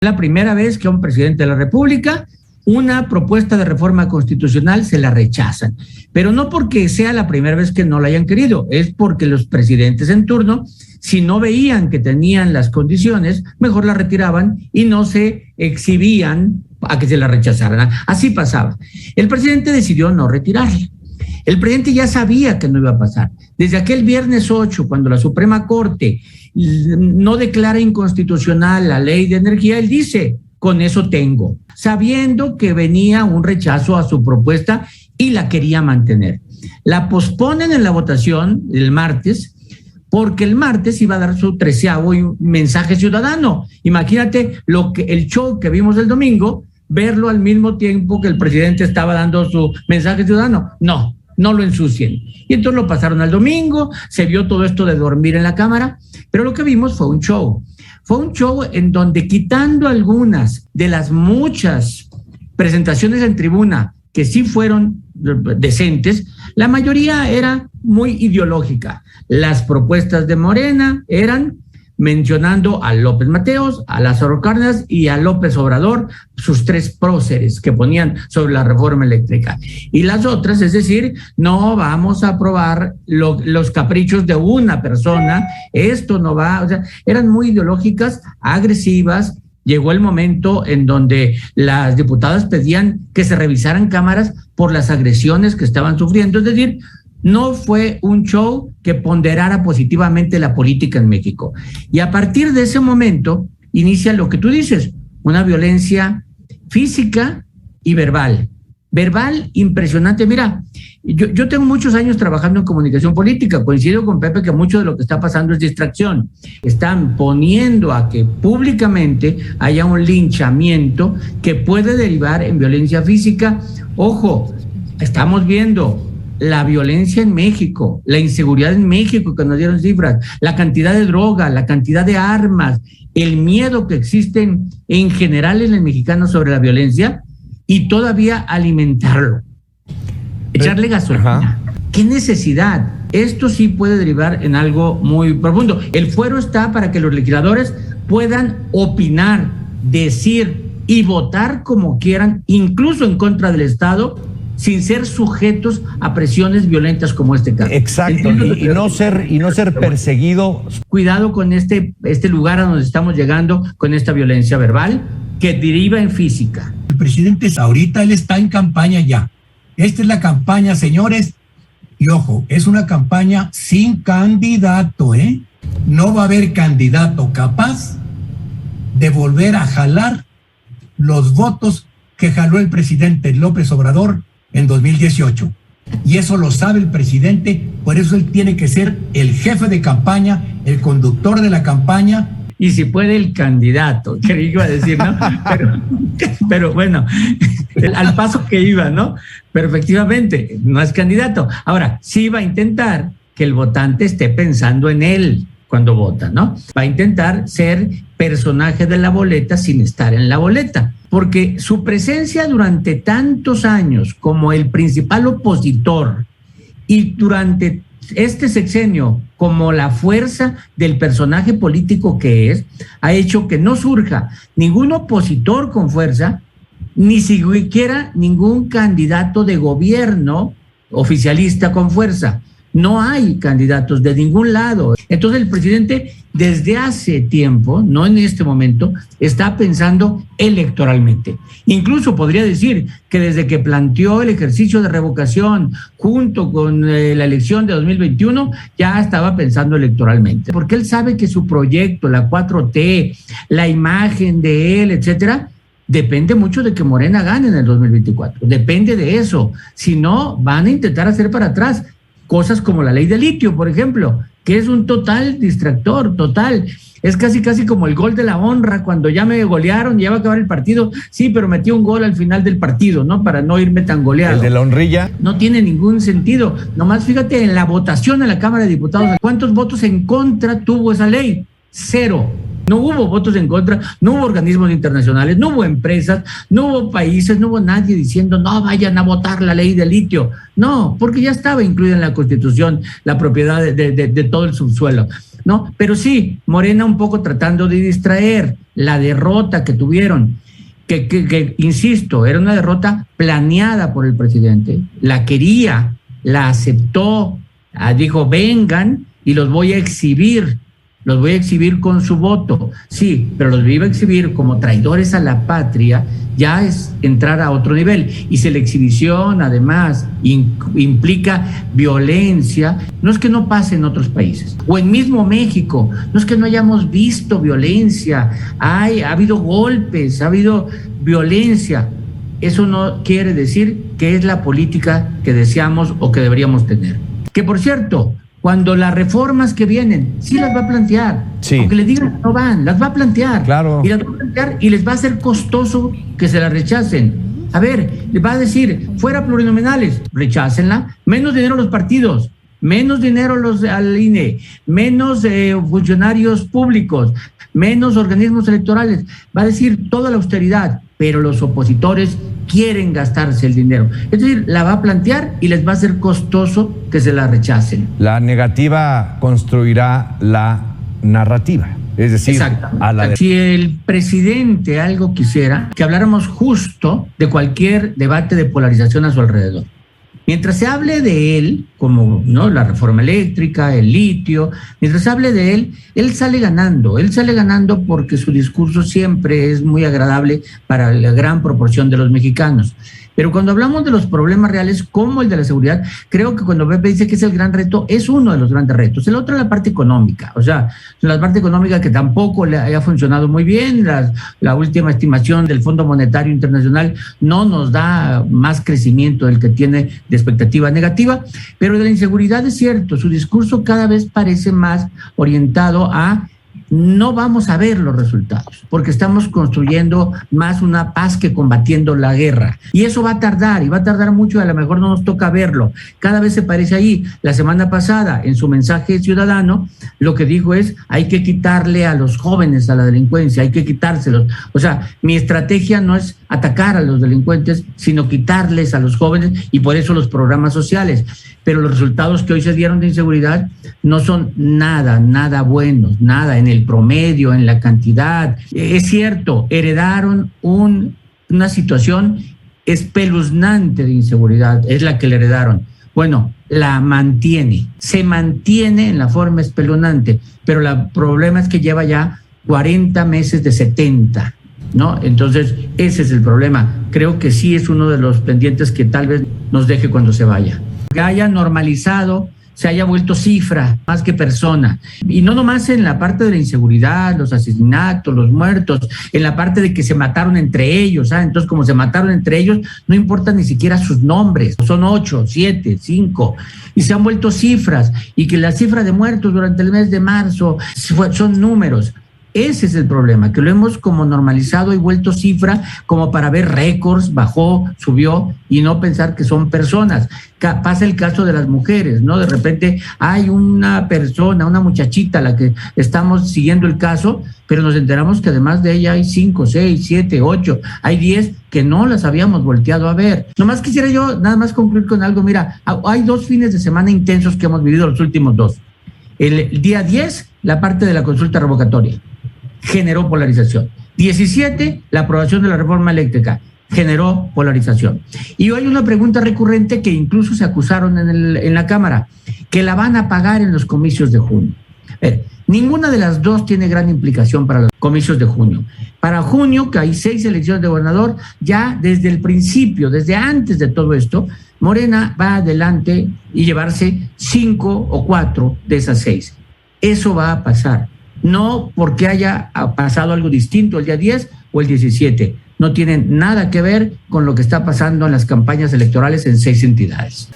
La primera vez que a un presidente de la República una propuesta de reforma constitucional se la rechazan, pero no porque sea la primera vez que no la hayan querido, es porque los presidentes en turno, si no veían que tenían las condiciones, mejor la retiraban y no se exhibían a que se la rechazaran. Así pasaba. El presidente decidió no retirarla. El presidente ya sabía que no iba a pasar. Desde aquel viernes 8, cuando la Suprema Corte no declara inconstitucional la ley de energía, él dice, con eso tengo, sabiendo que venía un rechazo a su propuesta y la quería mantener. La posponen en la votación el martes, porque el martes iba a dar su 13º mensaje ciudadano. Imagínate el show que vimos el domingo, verlo al mismo tiempo que el presidente estaba dando su mensaje ciudadano. No lo ensucien. Y entonces lo pasaron al domingo, se vio todo esto de dormir en la Cámara, pero lo que vimos fue un show. Fue un show en donde, quitando algunas de las muchas presentaciones en tribuna que sí fueron decentes, la mayoría era muy ideológica. Las propuestas de Morena eran mencionando a López Mateos, a Lázaro Cárdenas y a López Obrador, sus tres próceres que ponían sobre la reforma eléctrica. Y las otras, es decir, no vamos a aprobar los caprichos de una persona, esto no va, o sea, eran muy ideológicas, agresivas. Llegó el momento en donde las diputadas pedían que se revisaran cámaras por las agresiones que estaban sufriendo, es decir, no fue un show que ponderara positivamente la política en México. Y a partir de ese momento inicia lo que tú dices, una violencia física y verbal. Verbal impresionante. Mira, yo tengo muchos años trabajando en comunicación política, coincido con Pepe que mucho de lo que está pasando es distracción. Están poniendo a que públicamente haya un linchamiento que puede derivar en violencia física. Ojo, estamos viendo la violencia en México, la inseguridad en México, que nos dieron cifras, la cantidad de droga, la cantidad de armas, el miedo que existe en general en el mexicano sobre la violencia y todavía alimentarlo, echarle gasolina. Ajá. ¿Qué necesidad? Esto sí puede derivar en algo muy profundo. El fuero está para que los legisladores puedan opinar, decir y votar como quieran, incluso en contra del Estado, sin ser sujetos a presiones violentas como este caso. Exacto, y no ser perseguido. Cuidado con este lugar a donde estamos llegando con esta violencia verbal que deriva en física. El presidente ahorita él está en campaña ya. Esta es la campaña, señores, y ojo, es una campaña sin candidato, ¿eh? No va a haber candidato capaz de volver a jalar los votos que jaló el presidente López Obrador en 2018. Y eso lo sabe el presidente, por eso él tiene que ser el jefe de campaña, el conductor de la campaña. Y si puede el candidato, que iba a decir, ¿no? Pero bueno, al paso que iba, ¿no? Pero efectivamente, no es candidato. Ahora, sí va a intentar que el votante esté pensando en él cuando vota, ¿no? Va a intentar ser personaje de la boleta sin estar en la boleta, porque su presencia durante tantos años como el principal opositor y durante este sexenio como la fuerza del personaje político que es, ha hecho que no surja ningún opositor con fuerza, ni siquiera ningún candidato de gobierno oficialista con fuerza. No hay candidatos de ningún lado. Entonces el presidente desde hace tiempo, no en este momento, está pensando electoralmente. Incluso podría decir que desde que planteó el ejercicio de revocación junto con la elección de 2021, ya estaba pensando electoralmente. Porque él sabe que su proyecto, la 4T, la imagen de él, etcétera, depende mucho de que Morena gane en el 2024. Depende de eso. Si no, van a intentar hacer para atrás cosas como la ley de litio, por ejemplo, que es un total distractor, total. Es casi como el gol de la honra, cuando ya me golearon, ya va a acabar el partido. Sí, pero metí un gol al final del partido, ¿no? Para no irme tan goleado. El de la honrilla. No tiene ningún sentido. Nomás fíjate en la votación en la Cámara de Diputados. ¿Cuántos votos en contra tuvo esa ley? 0. No hubo votos en contra, no hubo organismos internacionales, no hubo empresas, no hubo países, no hubo nadie diciendo no vayan a votar la ley de litio. No, porque ya estaba incluida en la Constitución la propiedad de todo el subsuelo. ¿no? Pero sí, Morena un poco tratando de distraer la derrota que tuvieron, que insisto, era una derrota planeada por el presidente, la quería, la aceptó, dijo, vengan y los voy a exhibir con su voto. Sí, pero los iba a exhibir como traidores a la patria, ya es entrar a otro nivel. Y si la exhibición además implica violencia, no es que no pase en otros países, o en mismo México, no es que no hayamos visto violencia, ha habido golpes, ha habido violencia. Eso no quiere decir que es la política que deseamos o que deberíamos tener. Que por cierto, cuando las reformas que vienen, sí las va a plantear, sí. Aunque le digan que no van, las va a plantear. Claro. Y las va a plantear y les va a ser costoso que se las rechacen. A ver, les va a decir, fuera plurinominales, rechácenla, menos dinero a los partidos, menos dinero al INE, menos funcionarios públicos, menos organismos electorales. Va a decir toda la austeridad, pero los opositores quieren gastarse el dinero. Es decir, la va a plantear y les va a ser costoso que se la rechacen. La negativa construirá la narrativa. Es decir, si el presidente algo quisiera, que habláramos justo de cualquier debate de polarización a su alrededor. Mientras se hable de él, como ¿no? la reforma eléctrica, el litio, mientras se hable de él sale ganando porque su discurso siempre es muy agradable para la gran proporción de los mexicanos. Pero cuando hablamos de los problemas reales, como el de la seguridad, creo que cuando Pepe dice que es el gran reto, es uno de los grandes retos. El otro es la parte económica, o sea, la parte económica que tampoco le haya funcionado muy bien. La última estimación del Fondo Monetario Internacional no nos da más crecimiento del que tiene de expectativa negativa, pero de la inseguridad es cierto, su discurso cada vez parece más orientado a no vamos a ver los resultados, porque estamos construyendo más una paz que combatiendo la guerra. Y eso va a tardar, y va a tardar mucho, y a lo mejor no nos toca verlo. Cada vez se parece ahí. La semana pasada, en su mensaje ciudadano, lo que dijo es, hay que quitarle a los jóvenes a la delincuencia, hay que quitárselos. O sea, mi estrategia no es atacar a los delincuentes, sino quitarles a los jóvenes, y por eso los programas sociales. Pero los resultados que hoy se dieron de inseguridad no son nada buenos, nada en el promedio, en la cantidad. Es cierto, heredaron una situación espeluznante de inseguridad, es la que le heredaron. Bueno, se mantiene en la forma espeluznante, pero el problema es que lleva ya 40 meses de 70, ¿no? Entonces, ese es el problema. Creo que sí es uno de los pendientes que tal vez nos deje cuando se vaya. Que haya normalizado, se haya vuelto cifra más que persona. Y no nomás en la parte de la inseguridad, los asesinatos, los muertos, en la parte de que se mataron entre ellos. Entonces, como se mataron entre ellos, no importa ni siquiera sus nombres. Son 8, 7, 5. Y se han vuelto cifras. Y que la cifra de muertos durante el mes de marzo son números. Ese es el problema, que lo hemos como normalizado y vuelto cifra como para ver récords, bajó, subió y no pensar que son personas. Pasa el caso de las mujeres, ¿no? De repente hay una persona, una muchachita a la que estamos siguiendo el caso, pero nos enteramos que además de ella hay 5, 6, 7, 8, hay 10 que no las habíamos volteado a ver. Nomás quisiera yo nada más concluir con algo. Mira, hay 2 fines de semana intensos que hemos vivido, los últimos 2. El día 10, la parte de la consulta revocatoria generó polarización. 17, la aprobación de la reforma eléctrica generó polarización. Y hoy una pregunta recurrente que incluso se acusaron en la Cámara, que la van a pagar en los comicios de junio. Ninguna de las dos tiene gran implicación para los comicios de junio. Para junio, que hay 6 elecciones de gobernador, ya desde el principio, desde antes de todo esto, Morena va adelante y llevarse 5 o 4 de esas 6. Eso va a pasar. No porque haya pasado algo distinto el día 10 o el 17. No tienen nada que ver con lo que está pasando en las campañas electorales en 6 entidades.